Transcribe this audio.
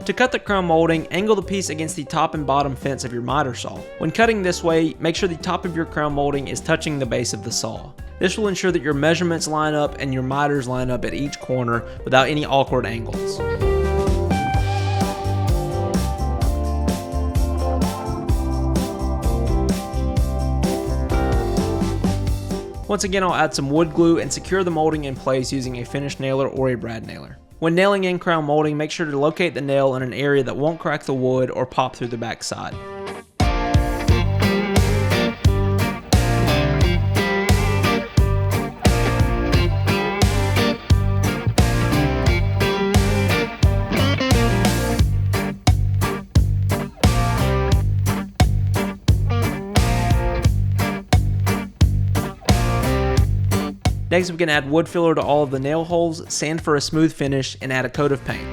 To cut the crown molding, angle the piece against the top and bottom fence of your miter saw. When cutting this way, make sure the top of your crown molding is touching the base of the saw. This will ensure that your measurements line up and your miters line up at each corner without any awkward angles. Once again, I'll add some wood glue and secure the molding in place using a finish nailer or a brad nailer. When nailing in crown molding, make sure to locate the nail in an area that won't crack the wood or pop through the back side. Next, we can add wood filler to all of the nail holes, sand for a smooth finish, and add a coat of paint.